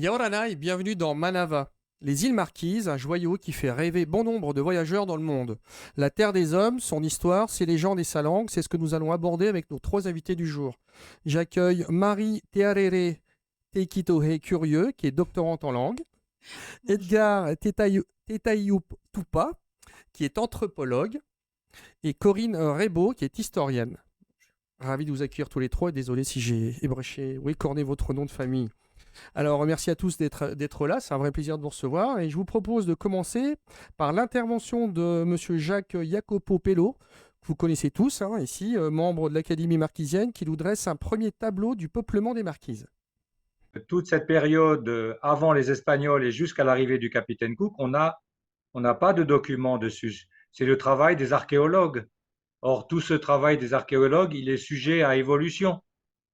Yaorana et bienvenue dans Manava. Les îles Marquises, un joyau qui fait rêver bon nombre de voyageurs dans le monde. La terre des hommes, son histoire, ses légendes et sa langue, c'est ce que nous allons aborder avec nos trois invités du jour. J'accueille Marie Tearere Teikitohe Curieux, qui est doctorante en langue, Edgar Tetayutupa, qui est anthropologue, et Corinne Rebaud, qui est historienne. Ravi de vous accueillir tous les trois et désolé si j'ai ébréché ou écorné votre nom de famille. Alors, merci à tous d'être là. C'est un vrai plaisir de vous recevoir. Et je vous propose de commencer par l'intervention de Monsieur Jacques Jacopo Pello, que vous connaissez tous ici, membre de l'Académie marquisienne, qui nous dresse un premier tableau du peuplement des Marquises. Toute cette période avant les Espagnols et jusqu'à l'arrivée du capitaine Cook, on n'a pas de documents dessus. C'est le travail des archéologues. Or, tout ce travail des archéologues, il est sujet à évolution.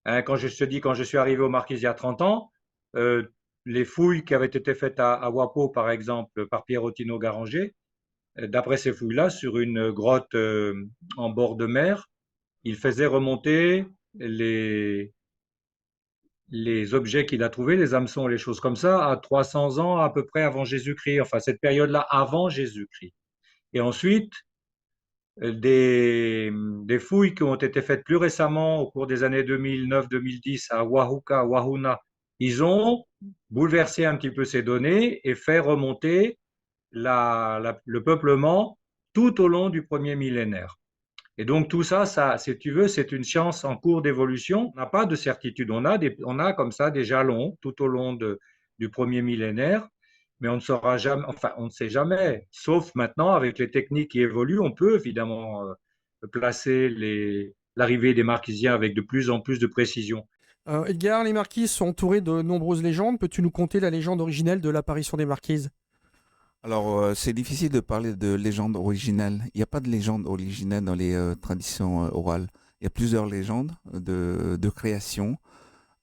Quand je te dis, quand je suis arrivé aux Marquises il y a 30 ans, euh, les fouilles qui avaient été faites à Wapo, par exemple, par Piero Tino Garanger, d'après ces fouilles-là, sur une grotte en bord de mer, il faisait remonter les objets qu'il a trouvés, les hameçons, les choses comme ça, à 300 ans à peu près avant Jésus-Christ, enfin cette période-là avant Jésus-Christ. Et ensuite, des fouilles qui ont été faites plus récemment au cours des années 2009-2010 à Oahuka, Wahuna, ils ont bouleversé un petit peu ces données et fait remonter le peuplement tout au long du premier millénaire. Et donc tout ça, si tu veux, c'est une science en cours d'évolution. On n'a pas de certitude. On a comme ça des jalons tout au long du premier millénaire, mais on ne saura jamais, enfin on ne sait jamais. Sauf maintenant, avec les techniques qui évoluent, on peut évidemment placer l'arrivée des Marquisiens avec de plus en plus de précision. Edgar, les Marquises sont entourées de nombreuses légendes. Peux-tu nous conter la légende originelle de l'apparition des Marquises? Alors, c'est difficile de parler de légende originelle. Il n'y a pas de légende originelle dans les traditions orales. Il y a plusieurs légendes de création.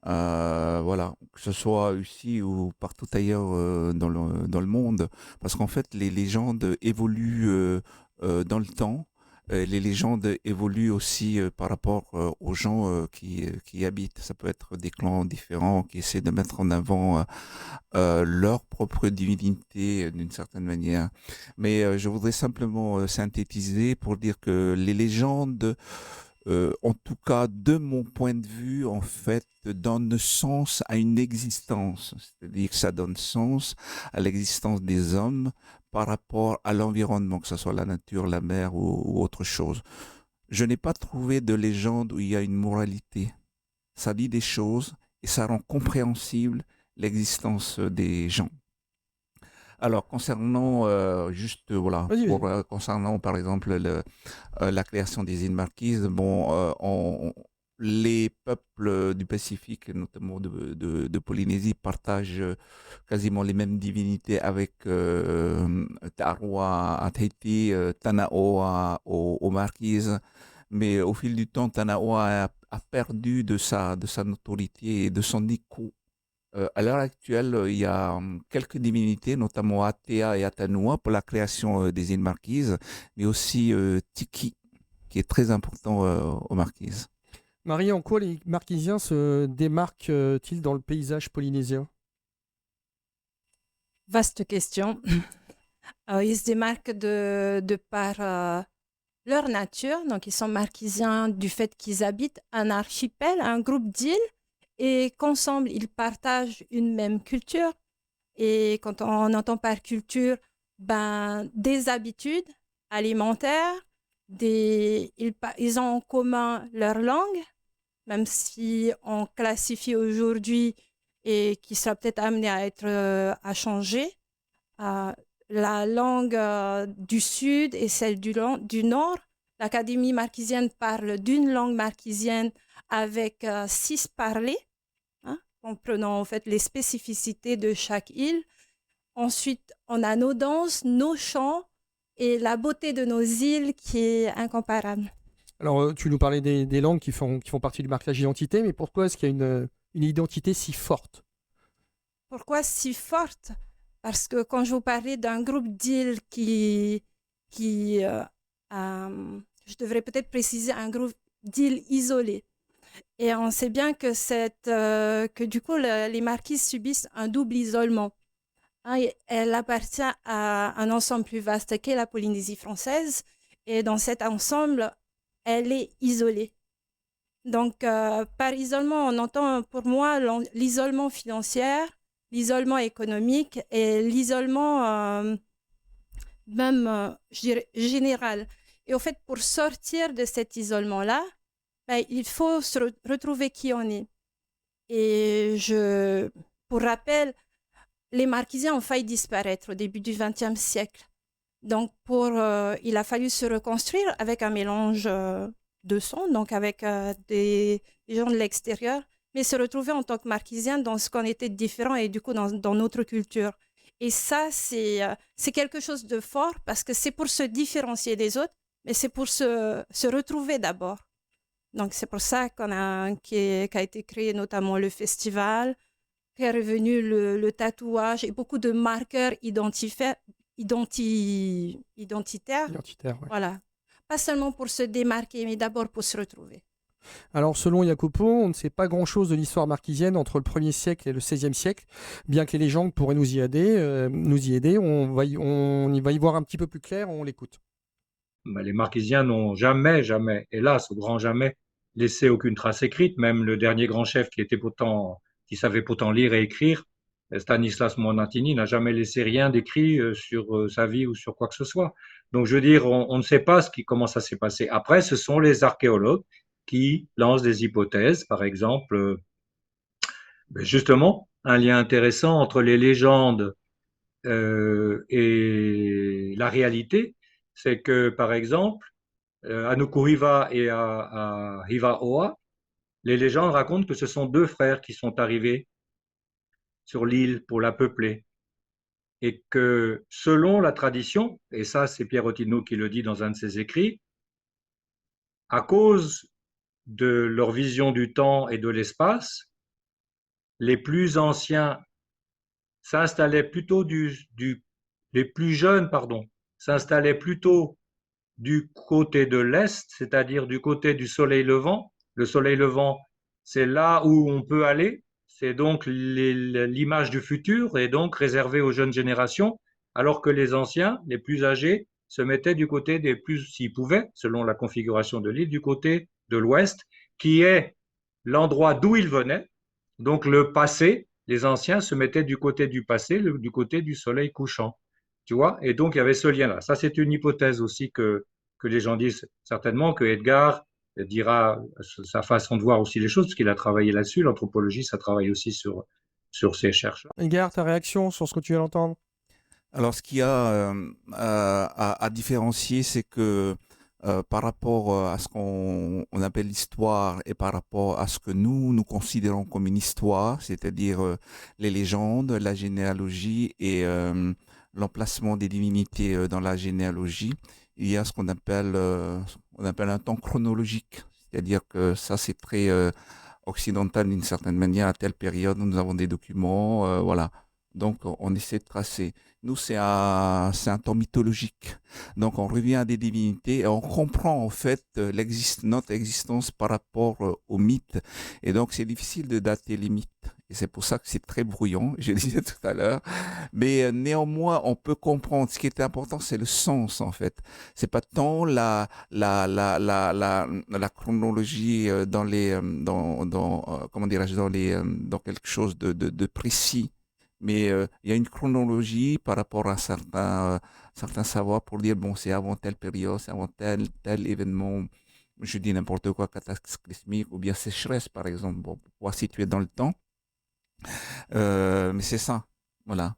Voilà, que ce soit ici ou partout ailleurs dans le monde. Parce qu'en fait, les légendes évoluent dans le temps. Les légendes évoluent aussi par rapport aux gens qui y habitent. Ça peut être des clans différents qui essaient de mettre en avant leur propre divinité d'une certaine manière. Mais je voudrais simplement synthétiser pour dire que les légendes, en tout cas de mon point de vue, en fait, donnent sens à une existence. C'est-à-dire que ça donne sens à l'existence des hommes par rapport à l'environnement, que ce soit la nature, la mer ou autre chose. Je n'ai pas trouvé de légende où il y a une moralité. Ça dit des choses et ça rend compréhensible l'existence des gens. Alors, concernant, voilà, Vas-y, vas-y. concernant par exemple la création des îles Marquises, bon, les peuples du Pacifique, notamment de Polynésie, partagent quasiment les mêmes divinités avec Tarawa à Tahiti, Tanao aux Marquises. Mais au fil du temps, Tanawa a perdu de sa notoriété et de son écho. À l'heure actuelle, il y a quelques divinités, notamment Atea et Atanua, pour la création des îles Marquises, mais aussi Tiki, qui est très important aux Marquises. Marie, en quoi les Marquisiens se démarquent-ils dans le paysage polynésien? Vaste question. Ils se démarquent de par leur nature. Donc, ils sont marquisiens du fait qu'ils habitent un archipel, un groupe d'îles, et qu'ensemble, ils partagent une même culture. Et quand on entend par culture, des habitudes alimentaires, ils ont en commun leur langue, même si on classifie aujourd'hui et qui sera peut-être amené à être à changer. Euh, la langue du Sud et celle du Nord. L'Académie marquisienne parle d'une langue marquisienne avec 6 parlers, comprenant en fait les spécificités de chaque île. Ensuite, on a nos danses, nos chants et la beauté de nos îles qui est incomparable. Alors, tu nous parlais des langues qui font partie du marquage d'identité, mais pourquoi est-ce qu'il y a une identité si forte? Pourquoi si forte? Parce que quand je vous parlais d'un groupe d'îles qui je devrais peut-être préciser un groupe d'îles isolées. Et on sait bien que du coup, les marquises subissent un double isolement. Hein, elle appartient à un ensemble plus vaste qu'est la Polynésie française. Et dans cet ensemble, elle est isolée. Donc, par isolement, on entend pour moi l'isolement financier, l'isolement économique et l'isolement même, je dirais, général. Et au fait, pour sortir de cet isolement-là, ben, il faut se retrouver qui on est. Et pour rappel, les Marquisiens ont failli disparaître au début du XXe siècle. Donc, il a fallu se reconstruire avec un mélange de sons, donc avec des gens de l'extérieur, mais se retrouver en tant que Marquisiens dans ce qu'on était différent et du coup dans notre culture. Et ça, c'est quelque chose de fort parce que c'est pour se différencier des autres, mais c'est pour se retrouver d'abord. Donc, c'est pour ça qu'a été créé notamment le festival, qu'est revenu le tatouage et beaucoup de marqueurs identitaires. Identitaire, ouais. Voilà. Pas seulement pour se démarquer, mais d'abord pour se retrouver. Alors, selon Jacopo, on ne sait pas grand-chose de l'histoire marquisienne entre le 1er siècle et le 16e siècle, bien que les légendes pourraient nous y aider. On va y voir un petit peu plus clair, on l'écoute. Ben, les Marquisiens n'ont jamais, hélas, au grand jamais, laissé aucune trace écrite. Même le dernier grand chef qui savait pourtant lire et écrire, Stanislas Monantini, n'a jamais laissé rien d'écrit sur sa vie ou sur quoi que ce soit. Donc, je veux dire, on ne sait pas comment ça s'est passé. Après, ce sont les archéologues qui lancent des hypothèses, par exemple, justement, un lien intéressant entre les légendes et la réalité, c'est que, par exemple, à Nukuhiva et à Hivaoa, les légendes racontent que ce sont deux frères qui sont arrivés sur l'île pour la peupler. Et que selon la tradition, et ça c'est Pierre Ottino qui le dit dans un de ses écrits, à cause de leur vision du temps et de l'espace, les plus anciens s'installaient plutôt les plus jeunes, pardon, s'installaient plutôt du côté de l'est, c'est-à-dire du côté du soleil levant. Le soleil levant, c'est là où on peut aller. C'est donc l'image du futur et donc réservée aux jeunes générations, alors que les anciens, les plus âgés, se mettaient du côté des plus, s'ils pouvaient, selon la configuration de l'île, du côté de l'ouest, qui est l'endroit d'où ils venaient. Donc le passé, les anciens se mettaient du côté du passé, du côté du soleil couchant. Tu vois? Et donc il y avait ce lien-là. Ça, c'est une hypothèse aussi que les gens disent certainement, que Edgar dira sa façon de voir aussi les choses, parce qu'il a travaillé là-dessus. L'anthropologie, ça travaille aussi sur ces chercheurs. Edgar, ta réaction sur ce que tu viens d'entendre? Alors, ce qu'il y a à différencier, c'est que par rapport à ce qu'on appelle l'histoire et par rapport à ce que nous considérons comme une histoire, c'est-à-dire les légendes, la généalogie et l'emplacement des divinités dans la généalogie, il y a ce qu'on appelle un temps chronologique. C'est-à-dire que ça, c'est très occidental d'une certaine manière. À telle période, nous avons des documents, voilà. Donc, on essaie de tracer. Nous, c'est un temps mythologique. Donc, on revient à des divinités et on comprend en fait notre existence par rapport aux mythes. Et donc, c'est difficile de dater les mythes. Et c'est pour ça que c'est très brouillon, je le disais tout à l'heure. Mais néanmoins, on peut comprendre. Ce qui est important, c'est le sens en fait. C'est pas tant la chronologie comment dirais-je, dans quelque chose de précis. Mais il y a une chronologie par rapport à certains savoirs pour dire, bon, c'est avant telle période, c'est avant tel événement, je dis n'importe quoi, cataclysmique, ou bien sécheresse, par exemple, bon, pour pouvoir situer dans le temps. Mais c'est ça, voilà.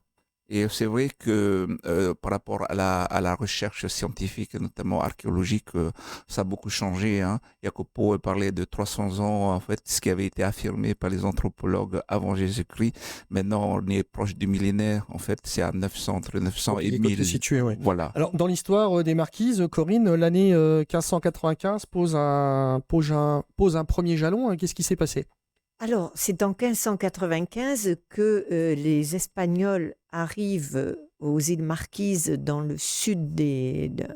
Et c'est vrai que par rapport à la recherche scientifique, notamment archéologique, ça a beaucoup changé. Hein. Jacopo parlait de 300 ans, en fait, ce qui avait été affirmé par les anthropologues avant Jésus-Christ. Maintenant, on est proche du millénaire. En fait, c'est à 900, entre 900 et 1000. Situé, oui. Voilà. Alors, dans l'histoire des marquises, Corinne, l'année 1595 pose un premier jalon. Hein. Qu'est-ce qui s'est passé? Alors, c'est en 1595 que les Espagnols arrivent aux îles Marquises dans le sud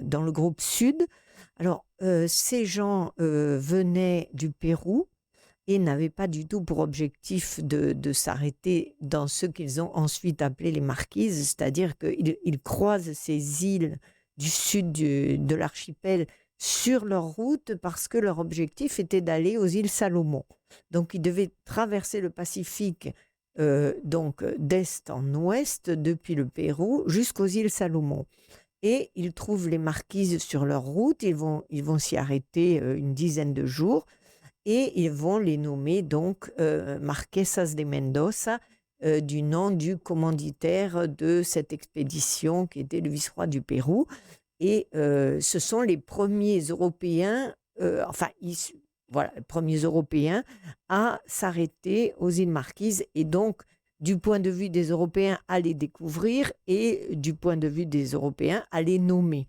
dans le groupe sud. Alors, ces gens venaient du Pérou et n'avaient pas du tout pour objectif de s'arrêter dans ce qu'ils ont ensuite appelé les Marquises, c'est-à-dire qu'ils croisent ces îles du sud de l'archipel sur leur route parce que leur objectif était d'aller aux îles Salomon. Donc ils devaient traverser le Pacifique donc d'est en ouest depuis le Pérou jusqu'aux îles Salomon. Et ils trouvent les Marquises sur leur route, ils vont s'y arrêter une dizaine de jours et ils vont les nommer donc Marquesas de Mendoza, du nom du commanditaire de cette expédition qui était le vice-roi du Pérou. Et ce sont les premiers Européens, voilà, les premiers Européens à s'arrêter aux îles Marquises. Et donc, du point de vue des Européens, à les découvrir et du point de vue des Européens, à les nommer.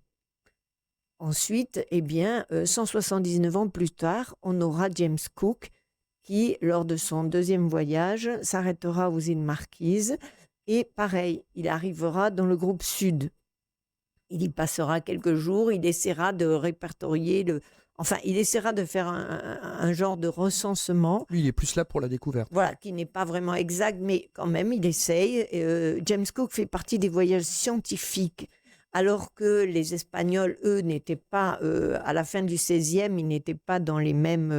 Ensuite, 179 ans plus tard, on aura James Cook qui, lors de son deuxième voyage, s'arrêtera aux îles Marquises. Et pareil, il arrivera dans le groupe Sud. Il y passera quelques jours, il essaiera de répertorier, il essaiera de faire un genre de recensement. Lui, il est plus là pour la découverte. Voilà, qui n'est pas vraiment exact, mais quand même, il essaye. James Cook fait partie des voyages scientifiques, alors que les Espagnols, eux, n'étaient pas, à la fin du XVIe, ils n'étaient pas dans les mêmes...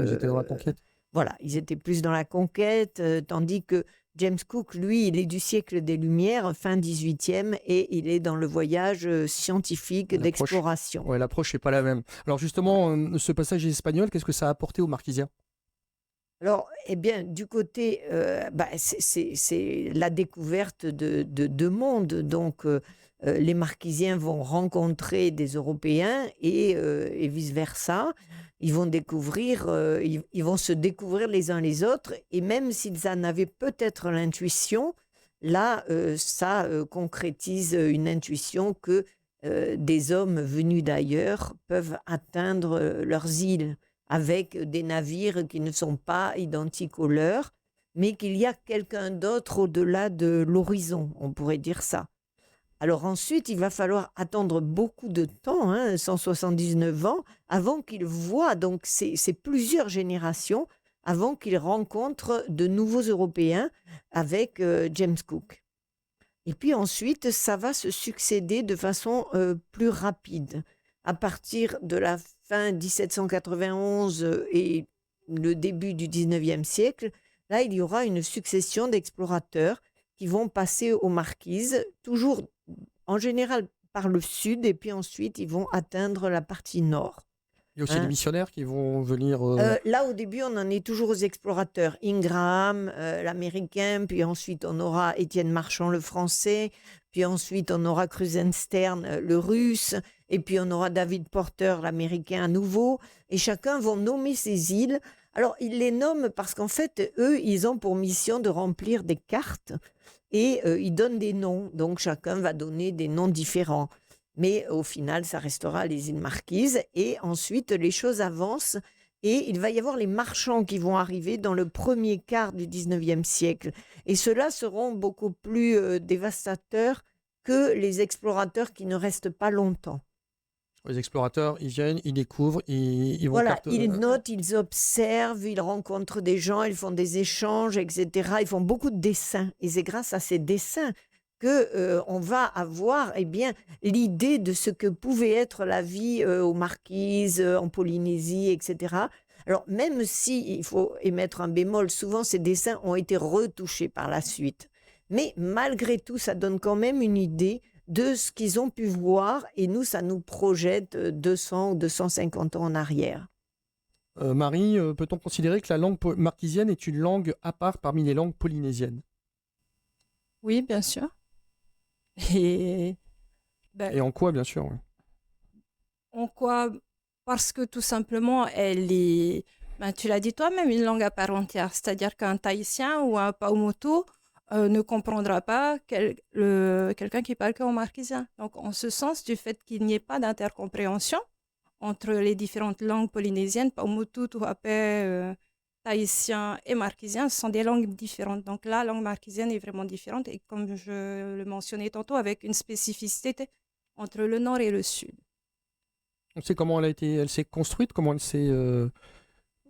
Ils étaient dans la conquête. Voilà, ils étaient plus dans la conquête, tandis que James Cook, lui, il est du siècle des Lumières, fin 18e, et il est dans le voyage scientifique d'exploration. Oui, l'approche n'est pas la même. Alors justement, ce passage espagnol, qu'est-ce que ça a apporté aux Marquisiens? Alors, du côté, c'est la découverte de deux mondes. Donc, les Marquisiens vont rencontrer des Européens et vice-versa. Ils vont ils vont se découvrir les uns les autres. Et même s'ils en avaient peut-être l'intuition, là, ça concrétise une intuition que des hommes venus d'ailleurs peuvent atteindre leurs îles avec des navires qui ne sont pas identiques aux leurs, mais qu'il y a quelqu'un d'autre au-delà de l'horizon, on pourrait dire ça. Alors ensuite, il va falloir attendre beaucoup de temps, 179 ans, avant qu'il voit, donc c'est plusieurs générations, avant qu'il rencontre de nouveaux Européens avec James Cook. Et puis ensuite, ça va se succéder de façon plus rapide. À partir de la fin 1791 et le début du 19e siècle, là, il y aura une succession d'explorateurs qui vont passer aux Marquises, toujours en général par le sud, et puis ensuite, ils vont atteindre la partie nord. Il y a aussi des missionnaires qui vont venir... Là, au début, on en est toujours aux explorateurs. Ingraham, l'américain, puis ensuite, on aura Étienne Marchand, le français, puis ensuite, on aura Krusenstern, le russe, et puis on aura David Porter, l'américain à nouveau, et chacun vont nommer ces îles. Alors, ils les nomment parce qu'en fait, eux, ils ont pour mission de remplir des cartes, et ils donnent des noms, donc chacun va donner des noms différents. Mais au final, ça restera les îles Marquises. Et ensuite, les choses avancent. Et il va y avoir les marchands qui vont arriver dans le premier quart du 19e siècle. Et ceux-là seront beaucoup plus dévastateurs que les explorateurs qui ne restent pas longtemps. Les explorateurs, ils viennent, ils découvrent, ils vont... Voilà, ils notent, ils observent, ils rencontrent des gens, ils font des échanges, etc. Ils font beaucoup de dessins. Et c'est grâce à ces dessins qu'on va avoir l'idée de ce que pouvait être la vie aux Marquises, en Polynésie, etc. Alors, même si, il faut émettre un bémol, souvent ces dessins ont été retouchés par la suite. Mais malgré tout, ça donne quand même une idée de ce qu'ils ont pu voir et nous, ça nous projette 200 ou 250 ans en arrière. Marie, peut-on considérer que la langue marquisienne est une langue à part parmi les langues polynésiennes? Oui, bien sûr. Et en quoi, bien sûr? En quoi? Parce que tout simplement, elle est, tu l'as dit toi-même, une langue à part entière. C'est-à-dire qu'un Tahitien ou un Paumotu ne comprendra pas quelqu'un qui parle qu'en marquisien. Donc, en ce sens, du fait qu'il n'y ait pas d'intercompréhension entre les différentes langues polynésiennes, Paumotu, Tuapé, tahitien et marquisien, ce sont des langues différentes. Donc la langue marquisienne est vraiment différente et comme je le mentionnais tantôt, avec une spécificité entre le nord et le sud. On sait comment elle s'est construite, comment elle s'est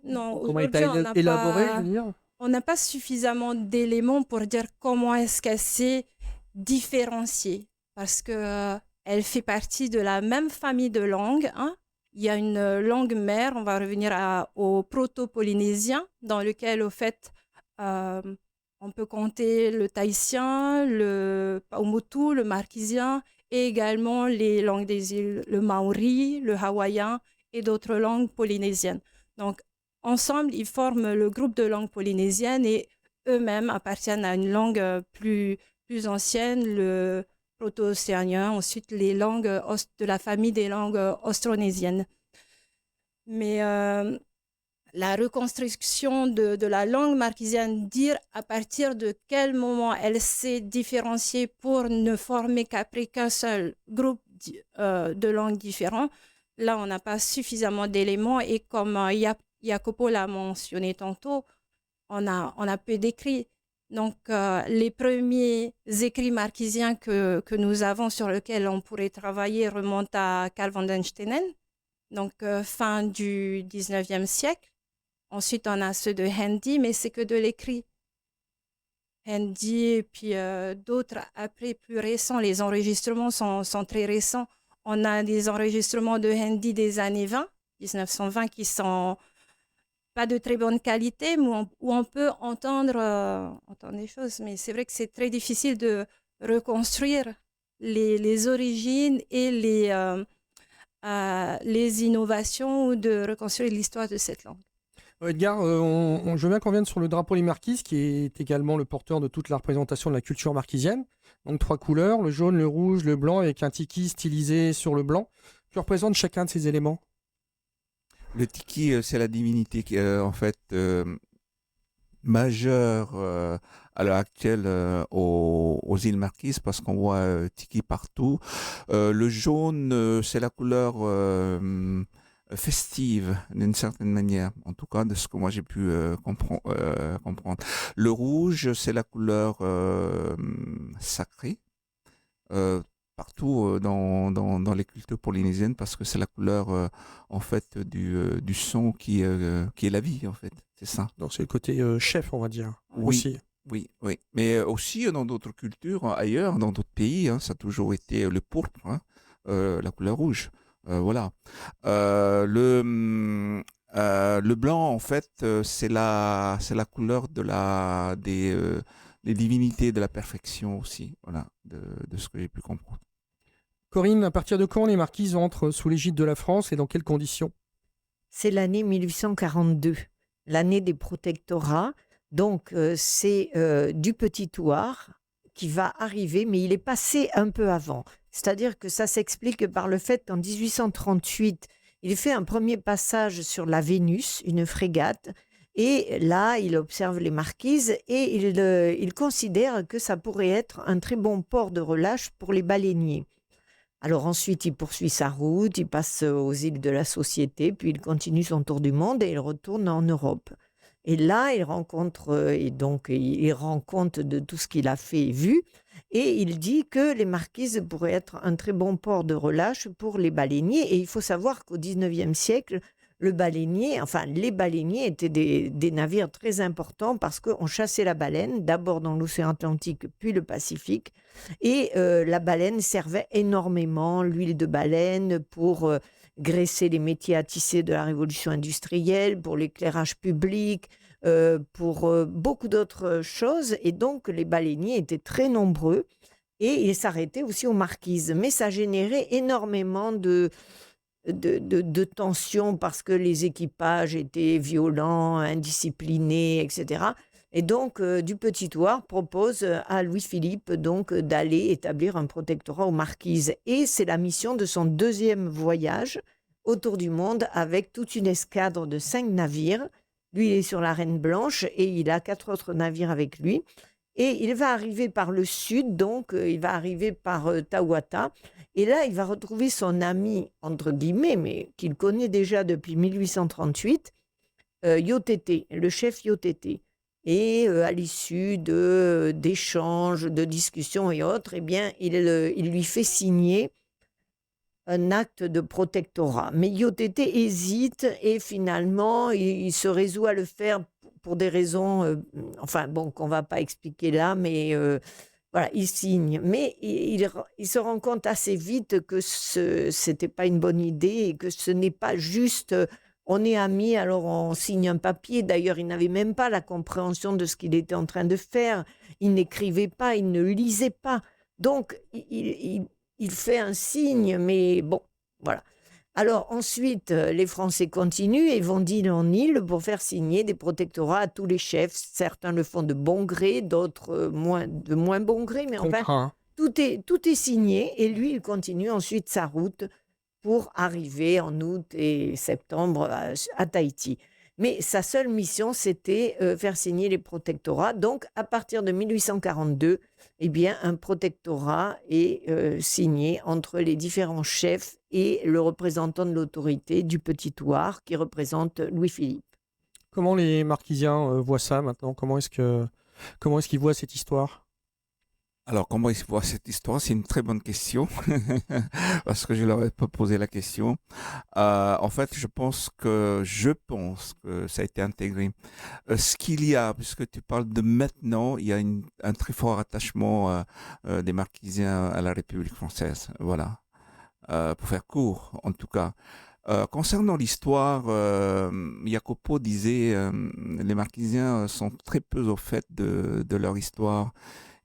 Non, Comment aujourd'hui, est élaboré, je veux dire? on n'a pas suffisamment d'éléments pour dire comment est-ce qu'elle s'est différenciée. Parce que elle fait partie de la même famille de langues, hein. Il y a une langue mère, on va revenir au proto-polynésien, dans lequel, au fait, euh, on peut compter le tahitien, le paumotu, le marquisien, et également les langues des îles, le maori, le hawaïen et d'autres langues polynésiennes. Donc, ensemble, ils forment le groupe de langues polynésiennes et eux-mêmes appartiennent à une langue plus ancienne, le proto-océanien, ensuite les langues de la famille des langues austronésiennes. Mais la reconstruction de la langue marquisienne, dire à partir de quel moment elle s'est différenciée pour ne former qu'après qu'un seul groupe de langues différents, là, on n'a pas suffisamment d'éléments et comme Jacopo l'a mentionné tantôt, on a peu d'écrits. Donc, les premiers écrits marquisiens que nous avons sur lesquels on pourrait travailler remontent à Carl von den Steenen, donc fin du 19e siècle. Ensuite, on a ceux de Handy, mais c'est que de l'écrit. Handy et puis d'autres après plus récents. Les enregistrements sont très récents. On a des enregistrements de Handy des années 1920, qui sont pas de très bonne qualité, mais où on peut entendre des choses. Mais c'est vrai que c'est très difficile de reconstruire les origines et les innovations ou de reconstruire l'histoire de cette langue. Edgar, je veux bien qu'on vienne sur le drapeau des marquises, qui est également le porteur de toute la représentation de la culture marquisienne. Donc 3 couleurs, le jaune, le rouge, le blanc, avec un tiki stylisé sur le blanc. Que représente chacun de ces éléments? Le tiki, c'est la divinité qui, en fait, majeure à l'heure actuelle aux îles Marquises, parce qu'on voit tiki partout. Le jaune, c'est la couleur festive, d'une certaine manière, en tout cas de ce que moi j'ai pu comprendre. Le rouge, c'est la couleur sacrée. Partout dans les cultures polynésiennes, parce que c'est la couleur en fait du son qui est la vie, en fait, c'est ça. Donc c'est le côté chef, on va dire, Oui, aussi. oui, oui. Mais aussi dans d'autres cultures ailleurs, dans d'autres pays, hein, ça a toujours été le pourpre, hein, la couleur rouge. Voilà. Le blanc, en fait, c'est la couleur des divinités de la perfection aussi, voilà, de ce que j'ai pu comprendre. Corinne, à partir de quand les marquises entrent sous l'égide de la France et dans quelles conditions? C'est l'année 1842, l'année des protectorats. Donc, c'est du Petit Thouars qui va arriver, mais il est passé un peu avant. C'est-à-dire que ça s'explique par le fait qu'en 1838, il fait un premier passage sur la Vénus, une frégate, et là, il observe les marquises et il considère que ça pourrait être un très bon port de relâche pour les baleiniers. Alors ensuite, il poursuit sa route, il passe aux îles de la Société, puis il continue son tour du monde et il retourne en Europe. Et là, il rencontre, et donc il rend compte de tout ce qu'il a fait et vu, et il dit que les Marquises pourraient être un très bon port de relâche pour les baleiniers. Et il faut savoir qu'au XIXe siècle, les baleiniers étaient des navires très importants parce qu'on chassait la baleine, d'abord dans l'océan Atlantique, puis le Pacifique. Et la baleine servait énormément, l'huile de baleine, pour graisser les métiers à tisser de la révolution industrielle, pour l'éclairage public, pour beaucoup d'autres choses. Et donc, les baleiniers étaient très nombreux et ils s'arrêtaient aussi aux marquises. Mais ça générait énormément de tensions parce que les équipages étaient violents, indisciplinés, etc. Et donc, du Petit Thouars propose à Louis-Philippe donc d'aller établir un protectorat aux marquises. Et c'est la mission de son deuxième voyage autour du monde avec toute une escadre de 5 navires. Lui, il est sur la Reine Blanche et il a 4 autres navires avec lui. Et il va arriver par le sud, donc il va arriver par Tauata. Et là, il va retrouver son ami, entre guillemets, mais qu'il connaît déjà depuis 1838, Yotete, le chef Yotete. Et à l'issue d'échanges, de discussions et autres, eh bien, il lui fait signer un acte de protectorat. Mais Iotete hésite et finalement, il se résout à le faire pour des raisons, enfin bon, qu'on ne va pas expliquer là, mais voilà, il signe. Mais il se rend compte assez vite que ce n'était pas une bonne idée et que ce n'est pas juste, on est amis, alors on signe un papier. D'ailleurs, il n'avait même pas la compréhension de ce qu'il était en train de faire. Il n'écrivait pas, il ne lisait pas. Donc, il fait un signe, mais bon, voilà. Alors ensuite, les Français continuent et vont d'île en île pour faire signer des protectorats à tous les chefs. Certains le font de bon gré, d'autres de moins bon gré, mais enfin, Contraint. tout est signé et lui, il continue ensuite sa route pour arriver en août et septembre à Tahiti. Mais sa seule mission, c'était faire signer les protectorats. Donc, à partir de 1842, eh bien, un protectorat est signé entre les différents chefs et le représentant de l'autorité du Petit Thouars, qui représente Louis-Philippe. Comment les Marquisiens voient ça maintenant? Comment est-ce qu'ils voient cette histoire? Alors, comment ils voient cette histoire? C'est une très bonne question, parce que je leur ai pas posé la question. En fait, je pense que ça a été intégré. Ce qu'il y a, puisque tu parles de maintenant, il y a un très fort attachement des Marquisiens à la République française. Voilà. Pour faire court, en tout cas. Concernant l'histoire, Jacopo disait les Marquisiens sont très peu au fait de leur histoire.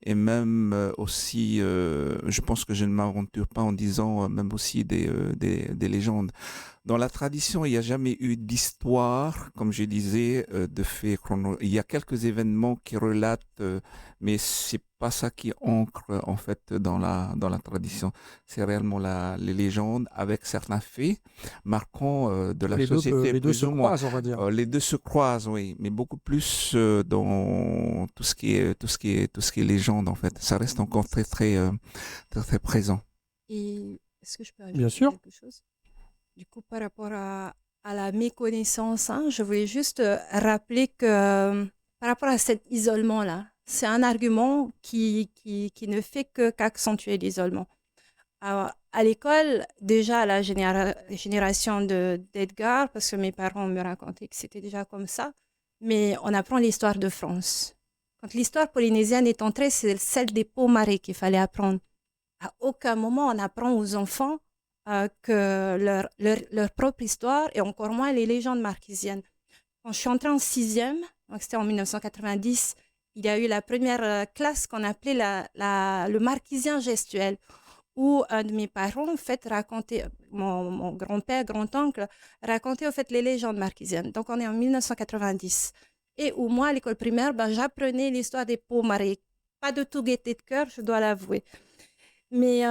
Et même aussi, je pense que je ne m'aventure pas en disant même aussi des légendes. Dans la tradition, il n'y a jamais eu d'histoire, comme je disais, de faits chronologiques. Il y a quelques événements qui relatent, mais c'est pas ça qui ancre en fait dans la tradition. C'est réellement les légendes avec certains faits marquants de la société, Les deux plus se ou moins. croisent, on va dire. Les deux se croisent, oui, mais beaucoup plus dans tout ce qui est légende en fait. Ça reste encore très très présent. Et est-ce que je peux Bien ajouter sûr. quelque chose? Du coup, par rapport à la méconnaissance, hein, je voulais juste rappeler que par rapport à cet isolement-là, c'est un argument qui ne fait qu'accentuer l'isolement. Alors, à l'école, déjà à la génération d'Edgar, parce que mes parents me racontaient que c'était déjà comme ça, mais on apprend l'histoire de France. Quand l'histoire polynésienne est entrée, c'est celle des Paumarés qu'il fallait apprendre. À aucun moment on apprend aux enfants que leur propre histoire et encore moins les légendes marquisiennes. Quand je suis entrée en 6e, donc c'était en 1990, il y a eu la première classe qu'on appelait le marquisien gestuel, où un de mes parents, en fait, racontait, mon grand-père, grand-oncle, racontait, en fait, les légendes marquisiennes. Donc, on est en 1990. Et où moi, à l'école primaire, j'apprenais l'histoire des Paumarés. Pas de tout gaieté de cœur, je dois l'avouer. Mais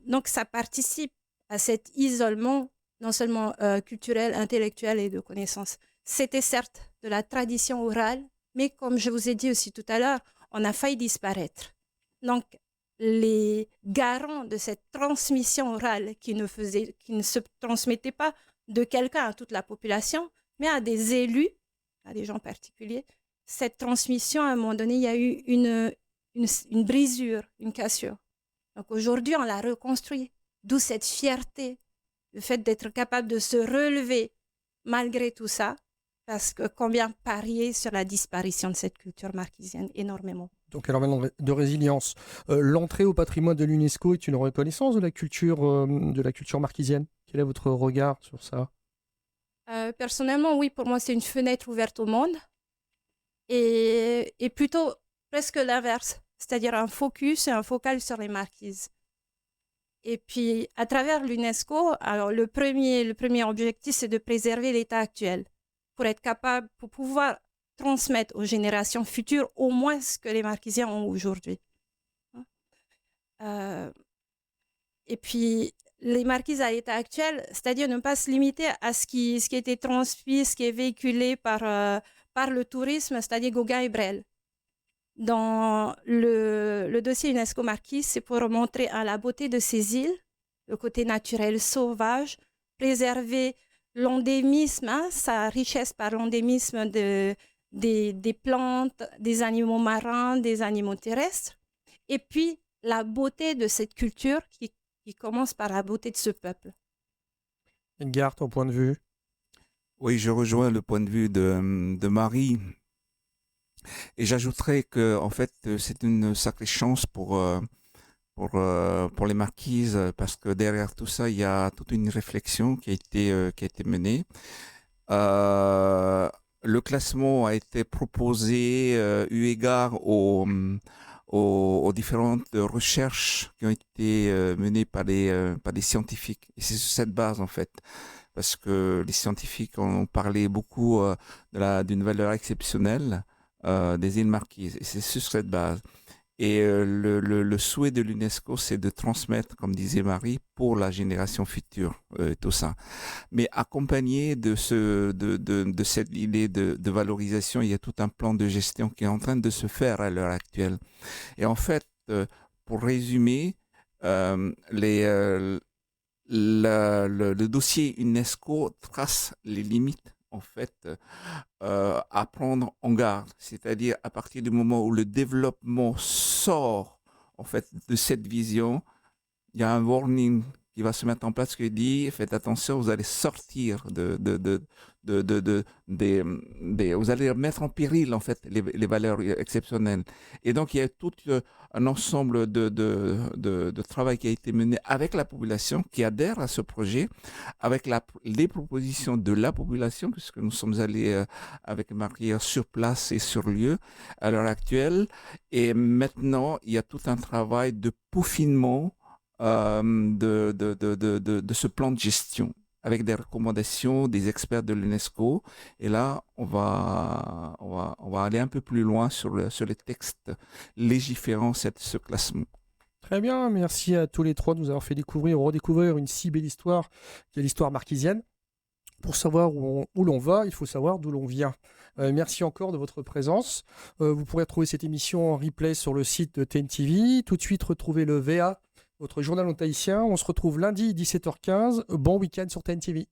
donc, ça participe à cet isolement, non seulement culturel, intellectuel et de connaissances. C'était certes de la tradition orale, mais comme je vous ai dit aussi tout à l'heure, on a failli disparaître. Donc, les garants de cette transmission orale qui ne se transmettait pas de quelqu'un à toute la population, mais à des élus, à des gens particuliers, cette transmission, à un moment donné, il y a eu une brisure, une cassure. Donc aujourd'hui, on l'a reconstruit. D'où cette fierté, le fait d'être capable de se relever malgré tout ça, parce que combien parier sur la disparition de cette culture marquisienne, énormément. Donc, alors maintenant, de résilience. L'entrée au patrimoine de l'UNESCO est une reconnaissance de la culture marquisienne. Quel est votre regard sur ça? Personnellement, oui, pour moi, c'est une fenêtre ouverte au monde. Et plutôt presque l'inverse, c'est-à-dire un focus et un focal sur les marquises. Et puis, à travers l'UNESCO, alors le premier objectif, c'est de préserver l'état actuel pour être capable, pour pouvoir transmettre aux générations futures au moins ce que les Marquisiens ont aujourd'hui. Et puis, les marquises à l'état actuel, c'est-à-dire ne pas se limiter à ce qui a été transmis, ce qui est véhiculé par le tourisme, c'est-à-dire Gauguin et Brel. Dans le dossier UNESCO Marquise, c'est pour montrer la beauté de ces îles, le côté naturel sauvage, préserver l'endémisme, sa richesse par l'endémisme des plantes, des animaux marins, des animaux terrestres, et puis la beauté de cette culture qui commence par la beauté de ce peuple. Edgar, ton point de vue? Oui, je rejoins le point de vue de Marie. Et j'ajouterais que, en fait, c'est une sacrée chance pour les marquises, parce que derrière tout ça, il y a toute une réflexion qui a été menée. Euh, le classement a été proposé eu égard aux différentes recherches qui ont été menées par des scientifiques. Et c'est sur cette base, en fait, parce que les scientifiques ont parlé beaucoup d'une valeur exceptionnelle des îles Marquises. Et c'est sur cette base. Et le souhait de l'UNESCO, c'est de transmettre, comme disait Marie, pour la génération future, tout ça. Mais accompagné de cette idée de valorisation, il y a tout un plan de gestion qui est en train de se faire à l'heure actuelle. Et en fait, pour résumer, le dossier UNESCO trace les limites, en fait, à prendre en garde. C'est-à-dire, à partir du moment où le développement sort, en fait, de cette vision, il y a un warning qui va se mettre en place qui dit faites attention, vous allez sortir vous allez mettre en péril en fait les valeurs exceptionnelles. Et donc il y a tout un ensemble de travail qui a été mené avec la population qui adhère à ce projet, avec les propositions de la population, puisque nous sommes allés avec Marie sur place et sur lieu à l'heure actuelle. Et maintenant, il y a tout un travail de peaufinement de ce plan de gestion avec des recommandations des experts de l'UNESCO. Et là, on va aller un peu plus loin sur les textes légiférant ce classement. Très bien, merci à tous les trois de nous avoir fait découvrir ou redécouvrir une si belle histoire qui est l'histoire marquisienne. Pour savoir où l'on va, il faut savoir d'où l'on vient. Merci encore de votre présence. Vous pourrez retrouver cette émission en replay sur le site de TNTV. Tout de suite, retrouvez le VA, votre journal en tahitien. On se retrouve lundi 17h15. Bon week-end sur TNTV.